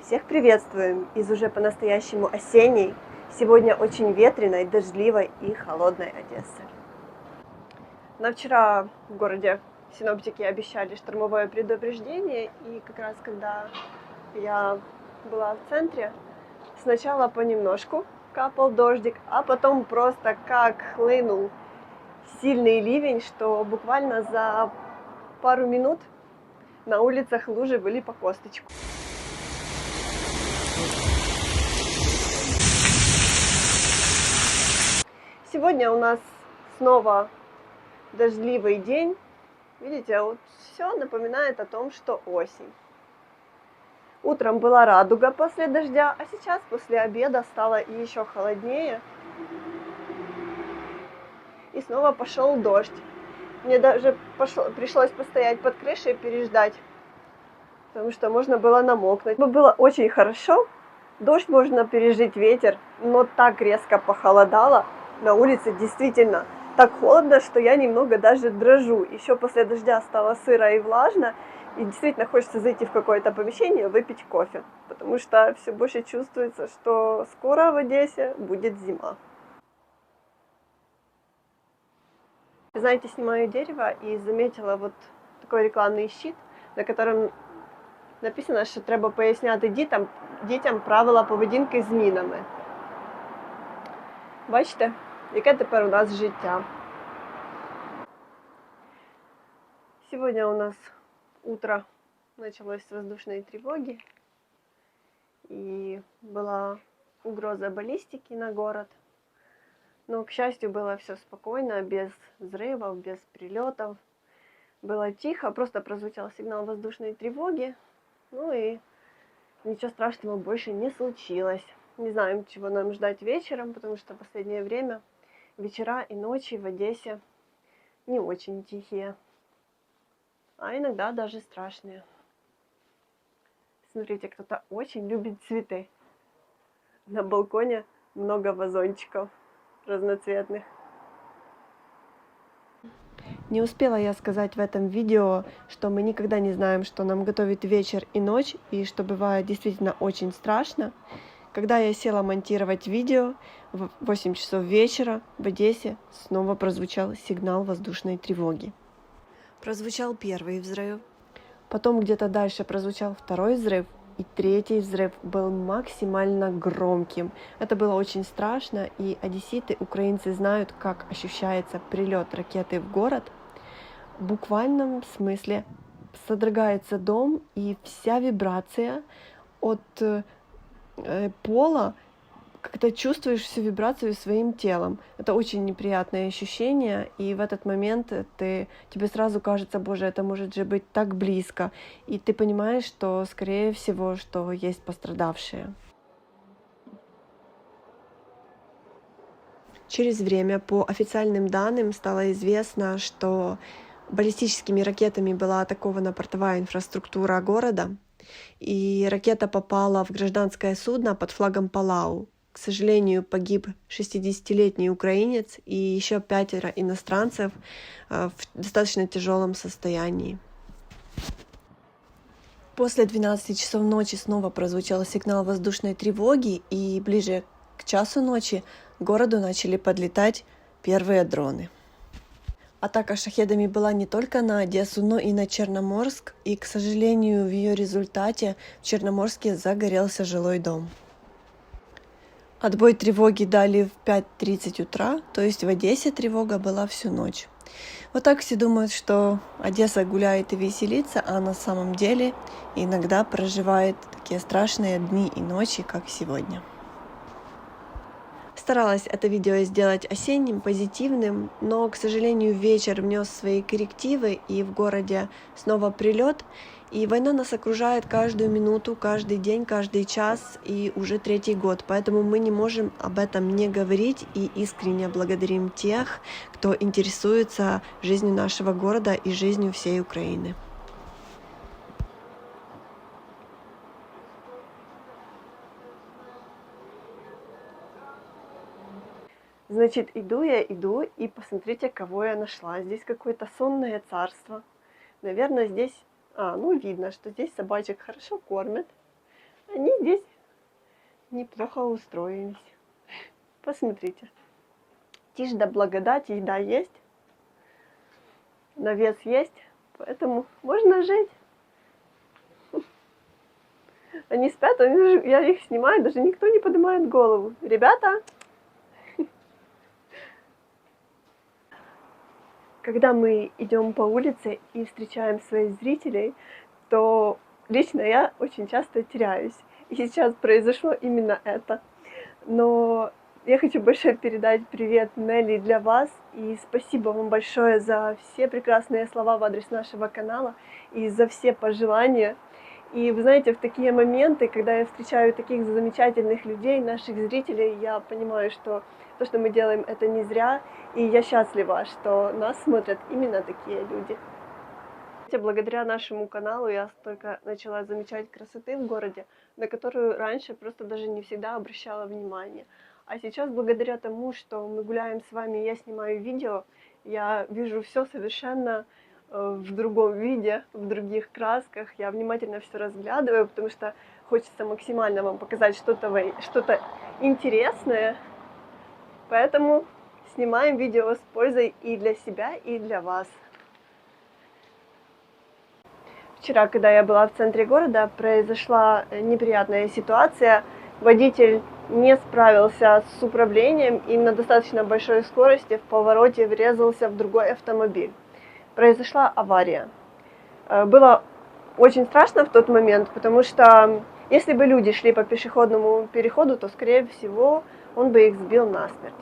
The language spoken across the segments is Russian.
Всех приветствуем из уже по-настоящему осенней, сегодня очень ветреной, дождливой и холодной Одессы. Но вчера в городе синоптики обещали штормовое предупреждение, и как раз когда я была в центре, сначала понемножку капал дождик, а потом просто как хлынул сильный ливень, что буквально за пару минут на улицах лужи были по косточку. Сегодня у нас снова дождливый день. Видите, вот все напоминает о том, что осень. Утром была радуга после дождя, а сейчас после обеда стало еще холоднее. И снова пошел дождь. Мне даже пришлось постоять под крышей и переждать, потому что можно было намокнуть. Было очень хорошо. Дождь можно пережить, ветер, но так резко похолодало. На улице действительно так холодно, что я немного даже дрожу. Еще после дождя стало сыро и влажно, и действительно хочется зайти в какое-то помещение, выпить кофе, потому что все больше чувствуется, что скоро в Одессе будет зима. Знаете, снимаю дерево и заметила вот такой рекламный щит, на котором написано, що треба поясняти дітям правила поведінки з мінами. Бачите, яке тепер у нас життя. Сегодня у нас утро началось с воздушной тревоги, и была угроза баллистики на город. Но, к счастью, было все спокойно, без взрывов, без прилетов. Было тихо, просто прозвучал сигнал воздушной тревоги. Ну и ничего страшного больше не случилось. Не знаем, чего нам ждать вечером, потому что в последнее время вечера и ночи в Одессе не очень тихие, а иногда даже страшные. Смотрите, кто-то очень любит цветы. На балконе много вазончиков разноцветных. Не успела я сказать в этом видео, что мы никогда не знаем, что нам готовит вечер и ночь, и что бывает действительно очень страшно. Когда я села монтировать видео, в 8 часов вечера в Одессе снова прозвучал сигнал воздушной тревоги. Прозвучал первый взрыв, потом где-то дальше прозвучал второй взрыв, и третий взрыв был максимально громким. Это было очень страшно, и одесситы, украинцы знают, как ощущается прилет ракеты в город. В буквальном смысле содрогается дом, и вся вибрация от пола, как-то чувствуешь всю вибрацию своим телом. Это очень неприятное ощущение, и в этот момент тебе сразу кажется, боже, это может же быть так близко, и ты понимаешь, что, скорее всего, что есть пострадавшие. Через время, по официальным данным, стало известно, что баллистическими ракетами была атакована портовая инфраструктура города, и ракета попала в гражданское судно под флагом Палау. К сожалению, погиб 60-летний украинец и еще 5 иностранцев в достаточно тяжелом состоянии. После 12 часов ночи снова прозвучал сигнал воздушной тревоги, и ближе к часу ночи к городу начали подлетать первые дроны. Атака шахедами была не только на Одессу, но и на Черноморск, и, к сожалению, в ее результате в Черноморске загорелся жилой дом. Отбой тревоги дали в 5:30 утра, то есть в Одессе тревога была всю ночь. Вот так все думают, что Одесса гуляет и веселится, а на самом деле иногда проживает такие страшные дни и ночи, как сегодня. Старалась это видео сделать осенним, позитивным, но, к сожалению, вечер внес свои коррективы, и в городе снова прилет. И война нас окружает каждую минуту, каждый день, каждый час, и уже 3-й год. Поэтому мы не можем об этом не говорить, и искренне благодарим тех, кто интересуется жизнью нашего города и жизнью всей Украины. Значит, иду, и посмотрите, кого я нашла. Здесь какое-то сонное царство. Наверное, здесь... видно, что здесь собачек хорошо кормят. Они здесь неплохо устроились. Посмотрите. Тишь да благодать, еда есть, навес есть, поэтому можно жить. Они спят, я их снимаю, даже никто не поднимает голову. Ребята, когда мы идем по улице и встречаем своих зрителей, то лично я очень часто теряюсь. И сейчас произошло именно это. Но я хочу большой передать привет Нелли для вас. И спасибо вам большое за все прекрасные слова в адрес нашего канала и за все пожелания. И вы знаете, в такие моменты, когда я встречаю таких замечательных людей, наших зрителей, я понимаю, что то, что мы делаем, это не зря. И я счастлива, что нас смотрят именно такие люди. Благодаря нашему каналу я столько начала замечать красоты в городе, на которую раньше просто даже не всегда обращала внимание. А сейчас, благодаря тому, что мы гуляем с вами, я снимаю видео, я вижу все совершенно в другом виде, в других красках. Я внимательно все разглядываю, потому что хочется максимально вам показать что-то интересное. Поэтому снимаем видео с пользой и для себя, и для вас. Вчера, когда я была в центре города, произошла неприятная ситуация. Водитель не справился с управлением и на достаточно большой скорости в повороте врезался в другой автомобиль. Произошла авария. Было очень страшно в тот момент, потому что если бы люди шли по пешеходному переходу, то, скорее всего, он бы их сбил насмерть.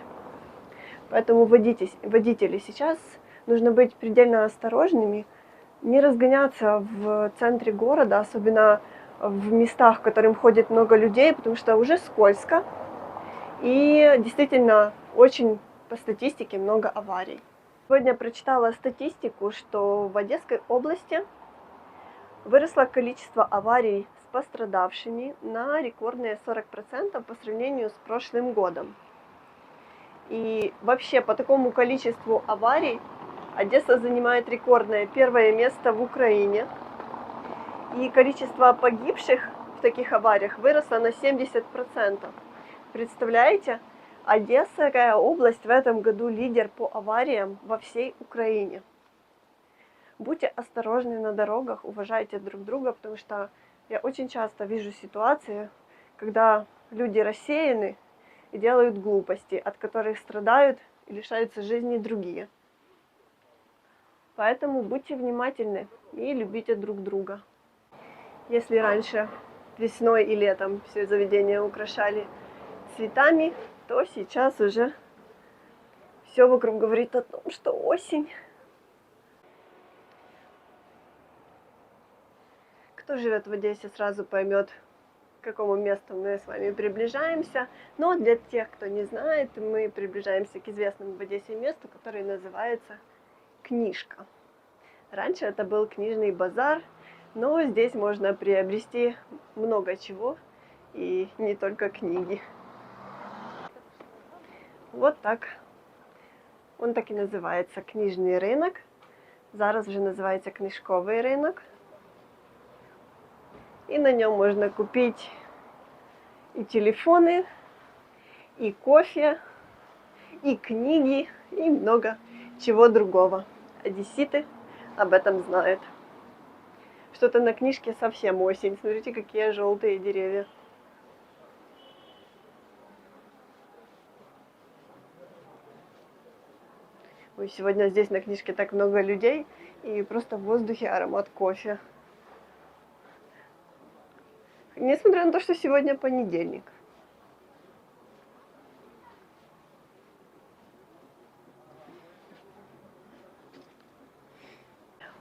Поэтому водители сейчас нужно быть предельно осторожными, не разгоняться в центре города, особенно в местах, в которых ходит много людей, потому что уже скользко и действительно очень по статистике много аварий. Сегодня прочитала статистику, что в Одесской области выросло количество аварий с пострадавшими на рекордные 40% по сравнению с прошлым годом. И вообще по такому количеству аварий Одесса занимает рекордное первое место в Украине. И количество погибших в таких авариях выросло на 70%. Представляете? Одесская область в этом году лидер по авариям во всей Украине. Будьте осторожны на дорогах, уважайте друг друга, потому что я очень часто вижу ситуации, когда люди рассеяны и делают глупости, от которых страдают и лишаются жизни другие. Поэтому будьте внимательны и любите друг друга. Если раньше весной и летом все заведения украшали цветами, то сейчас уже все вокруг говорит о том, что осень. Кто живет в Одессе, сразу поймет, к какому месту мы с вами приближаемся. Но для тех, кто не знает, мы приближаемся к известному в Одессе месту, которое называется Книжка. Раньше это был книжный базар, но здесь можно приобрести много чего, и не только книги. Вот так. Он так і називається книжний ринок. Зараз вже називається книжковий ринок. И на нем можно купить и телефоны, и кофе, и книги, и много чего другого. Одесситы об этом знают. Что-то на книжке совсем осень. Смотрите, какие желтые деревья. Ой, сегодня здесь на книжке так много людей, и просто в воздухе аромат кофе. Несмотря на то, что сегодня понедельник.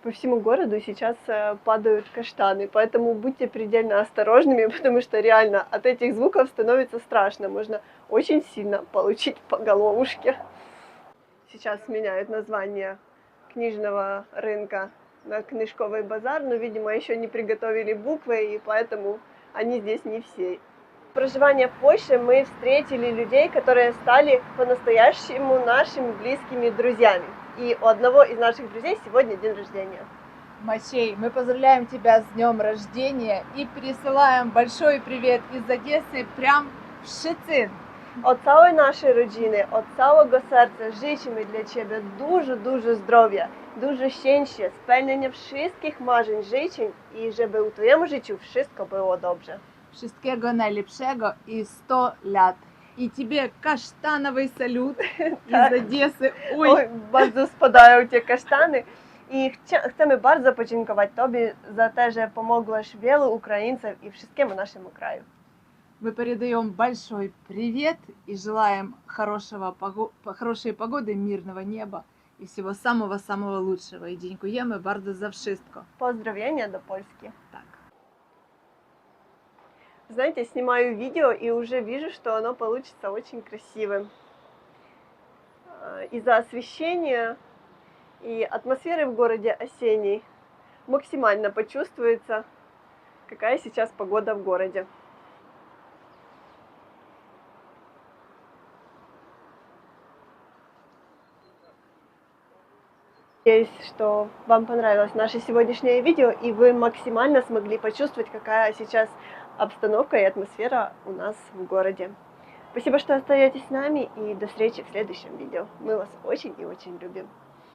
По всему городу сейчас падают каштаны, поэтому будьте предельно осторожными, потому что реально от этих звуков становится страшно. Можно очень сильно получить по головушке. Сейчас меняют название книжного рынка на книжковый базар, но, видимо, еще не приготовили буквы, и поэтому они здесь не все. Проживание в Польше мы встретили людей, которые стали по-настоящему нашими близкими друзьями. И у одного из наших друзей сегодня день рождения. Мачей, мы поздравляем тебя с днем рождения и пересылаем большой привет из Одессы прям в Szczecin. Od całej naszej rodziny, od całego serca życzymy dla Ciebie dużo zdrowia, dużo szczęścia, spełnienia wszystkich marzeń, życzeń i żeby w Twoim życiu wszystko było dobrze. Wszystkiego najlepszego i 100 lat. I Тебе каштановый салют из Одессы. Oj, bardzo spadają Cię kasztany. I chcemy bardzo podziękować Tobie za to, że pomogłaś wielu Ukraińcom i wszystkiemu naszemu kraju. Мы передаем большой привет и желаем хорошей погоды, мирного неба и всего самого-самого лучшего. И dziękujemy bardzo za wszystko. Поздравления до Польски. Так. Знаете, снимаю видео и уже вижу, что оно получится очень красивым. Из-за освещения и атмосферы в городе осенней максимально почувствуется, какая сейчас погода в городе. Надеюсь, что вам понравилось наше сегодняшнее видео, и вы максимально смогли почувствовать, какая сейчас обстановка и атмосфера у нас в городе. Спасибо, что остаетесь с нами, и до встречи в следующем видео. Мы вас очень и очень любим.